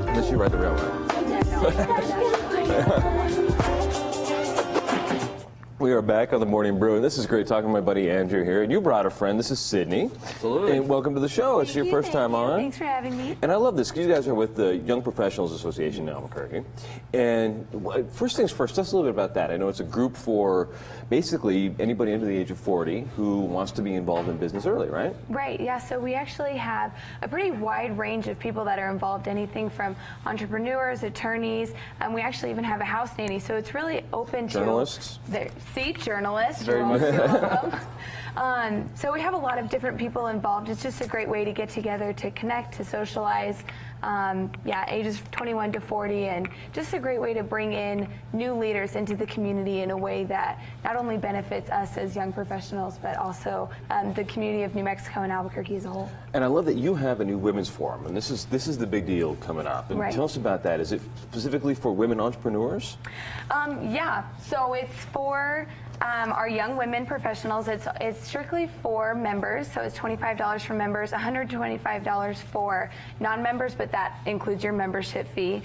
Unless you ride the railroad. We are back on the Morning Brew, and this is great talking to my buddy Andrew here. And you brought a friend. This is Sydney. Absolutely. And welcome to the show. It's your first time on. Thanks for having me. And I love this because you guys are with the Young Professionals Association in Albuquerque. And first things first, tell us a little bit about that. I know it's a group for basically anybody under the age of 40 who wants to be involved in business early, right? Right, yeah, so we actually have a pretty wide range of people that are involved, anything from entrepreneurs, attorneys, and we actually even have a house nanny, so it's really open to... Journalists? Journalists. Very much. So we have a lot of different people involved. It's just a great way to get together, to connect, to socialize. Yeah, ages 21 to 40, and just a great way to bring in new leaders into the community in a way that not only benefits us as young professionals, but also the community of New Mexico and Albuquerque as a whole. And I love that you have a new women's forum, and this is the big deal coming up. And right. Tell us about that. Is it specifically for women entrepreneurs? Yeah, so it's for our young women professionals. It's strictly for members, so it's $25 for members, $125 for non-members, but that includes your membership fee.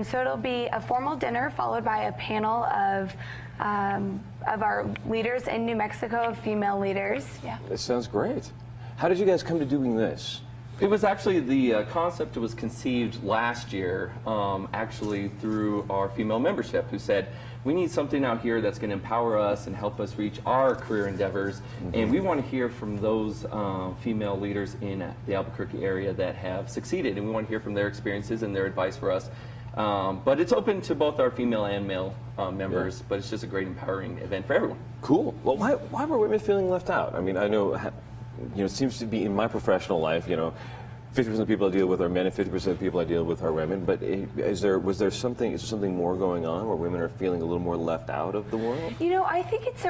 So it'll be a formal dinner followed by a panel of our leaders in New Mexico, female leaders. Yeah. It sounds great. How did you guys come to doing this? It was actually, the concept was conceived last year, actually through our female membership, who said, we need something out here that's going to empower us and help us reach our career endeavors. And we want to hear from those female leaders in the Albuquerque area that have succeeded. And we want to hear from their experiences and their advice for us. But it's open to both our female and male members, but it's just a great empowering event for everyone. Cool. Well, why were women feeling left out? I mean, I know, it seems to be in my professional life, 50% of people I deal with are men and 50% of people I deal with are women, but is there something more going on where women are feeling a little more left out of the world? I think it's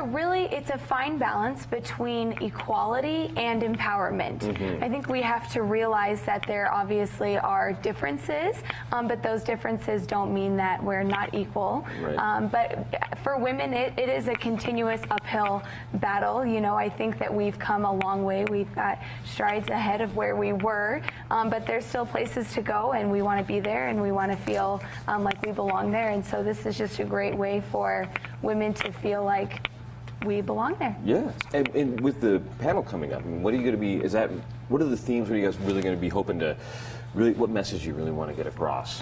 a fine balance between equality and empowerment. I think we have to realize that there obviously are differences, but those differences don't mean that we're not equal. Right. But for women, it is a continuous uphill battle. I think that we've come a long way. We've got strides ahead of where we were. But there's still places to go, and we want to be there, and we want to feel like we belong there. And so this is just a great way for women to feel like we belong there. Yes. And with the panel coming up, what are you going to be? What are the themes? What are you guys really going to be hoping to? What message you really want to get across?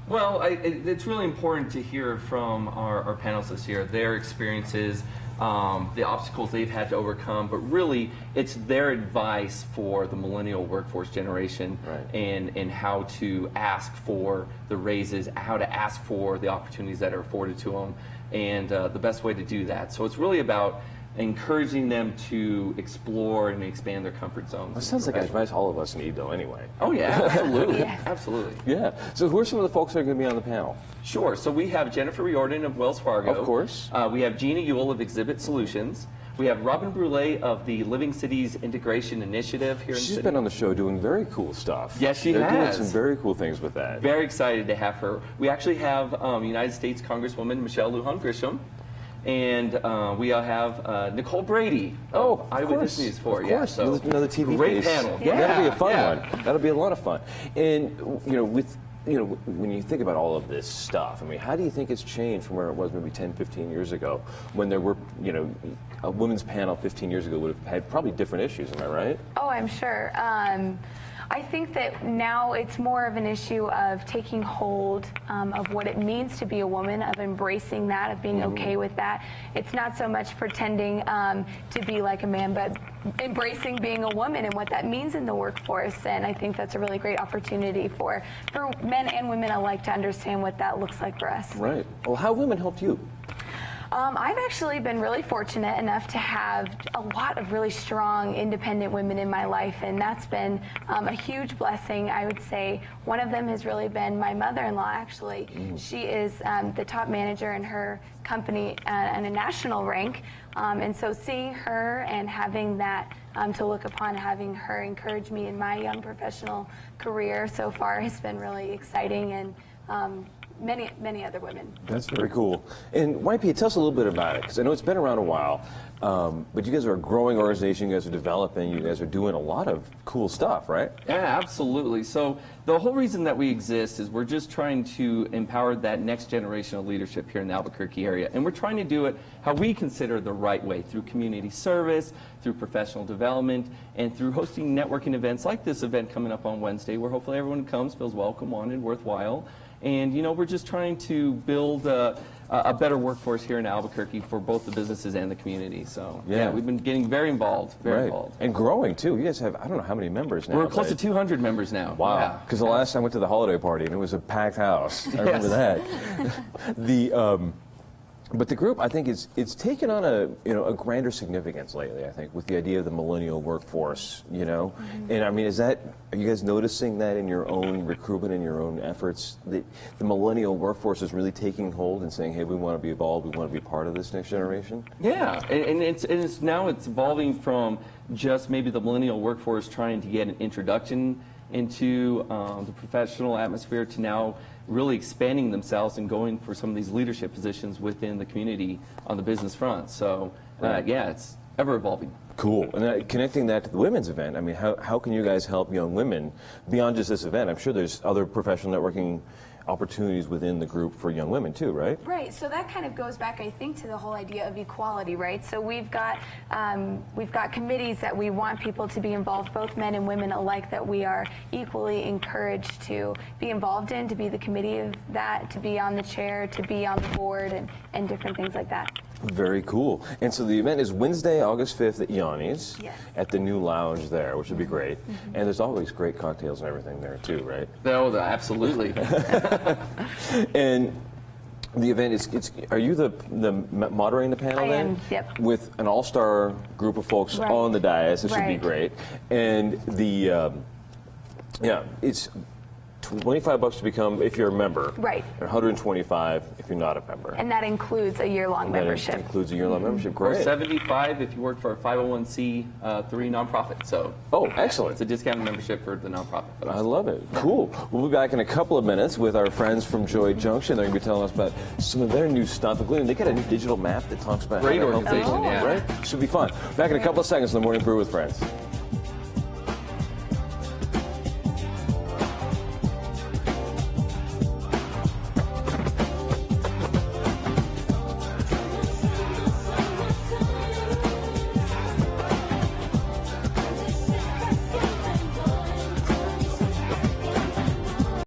Well, it's really important to hear from our panelists this year, their experiences, the obstacles they've had to overcome, but really it's their advice for the millennial workforce generation, right. and how to ask for the raises, how to ask for the opportunities that are afforded to them, and the best way to do that. So it's really about encouraging them to explore and expand their comfort zones. That sounds like advice all of us need, though, anyway. Oh, yeah, absolutely. Yes. Absolutely. Yeah. So who are some of the folks that are going to be on the panel? Sure. So we have Jennifer Riordan of Wells Fargo. Of course. We have Gina Ewell of Exhibit Solutions. We have Robin Brule of the Living Cities Integration Initiative here in the city. She's been on the show doing very cool stuff. Yes, she They're has. doing some very cool things with that. Very excited to have her. We actually have United States Congresswoman Michelle Lujan Grisham. And we have Nicole Brady. Oh, Eyewitness News 4. Of Yeah, course. so Another TV great face. panel. Yeah. That'll be a fun yeah. one. That'll be a lot of fun. And when you think about all of this stuff, I mean, how do you think it's changed from where it was maybe 10, 15 years ago, when there were, a women's panel 15 years ago would have had probably different issues, am I right? Oh, I'm sure. I think that now it's more of an issue of taking hold of what it means to be a woman, of embracing that, of being okay with that. It's not so much pretending to be like a man, but embracing being a woman and what that means in the workforce. And I think that's a really great opportunity for men and women alike to understand what that looks like for us. Right. Well, how have women helped you? I've actually been really fortunate enough to have a lot of really strong, independent women in my life, and that's been a huge blessing. I would say one of them has really been my mother-in-law, actually. She is the top manager in her company in a national rank, and so seeing her and having that to look upon, having her encourage me in my young professional career so far has been really exciting, and many other women. That's very cool. And YPA, tell us a little bit about it, because I know it's been around a while. But you guys are a growing organization. You guys are developing. You guys are doing a lot of cool stuff, right? Yeah, absolutely. So the whole reason that we exist is we're just trying to empower that next generation of leadership here in the Albuquerque area. And we're trying to do it how we consider the right way, through community service, through professional development, and through hosting networking events like this event coming up on Wednesday, where hopefully everyone comes, feels welcome, wanted, worthwhile. And, you know, we're just trying to build a better workforce here in Albuquerque for both the businesses and the community. So, yeah, we've been getting very involved, very involved. And growing, too. You guys have, I don't know how many members now. We're close to 200 members now. Wow. Because the last time I went to the holiday party, and it was a packed house. I remember that. But the group, I think, it's taken on a grander significance lately, I think, with the idea of the millennial workforce, you know? And I mean, are you guys noticing that in your own recruitment and your own efforts, that the millennial workforce is really taking hold and saying, hey, we want to be involved, we want to be part of this next generation? Yeah, and it's evolving from just maybe the millennial workforce trying to get an introduction into the professional atmosphere to now really expanding themselves and going for some of these leadership positions within the community on the business front. So, yeah, it's ever evolving. Cool. And connecting that to the women's event, I mean, how can you guys help young women beyond just this event? I'm sure there's other professional networking opportunities within the group for young women too, right? Right. So that kind of goes back, I think, to the whole idea of equality, right? So we've got committees that we want people to be involved, both men and women alike, that we are equally encouraged to be involved in, to be the committee of that, to be on the chair, to be on the board, and different things like that. Very cool. And so the event is Wednesday, August 5th at Yanni's, at the new lounge there, which would be great. And there's always great cocktails and everything there too, right? No, absolutely. And the event is, are you the moderating the panel I then? am, yep. With an all-star group of folks on the dais. This should be great. And the, it's $25 to become if you're a member. Right. And $125 if you're not a member. And that includes a year-long membership. That includes a year-long membership. Great. Or $75 if you work for a 501c3 nonprofit. So. Oh, excellent. It's a discounted membership for the nonprofit. I love it. Cool. We'll be back in a couple of minutes with our friends from Joy Junction. They're going to be telling us about some of their new stuff, including they got a new digital map that talks about great how to organization, help people, right? Should be fun. Back in a couple of seconds on the Morning Brew with Friends.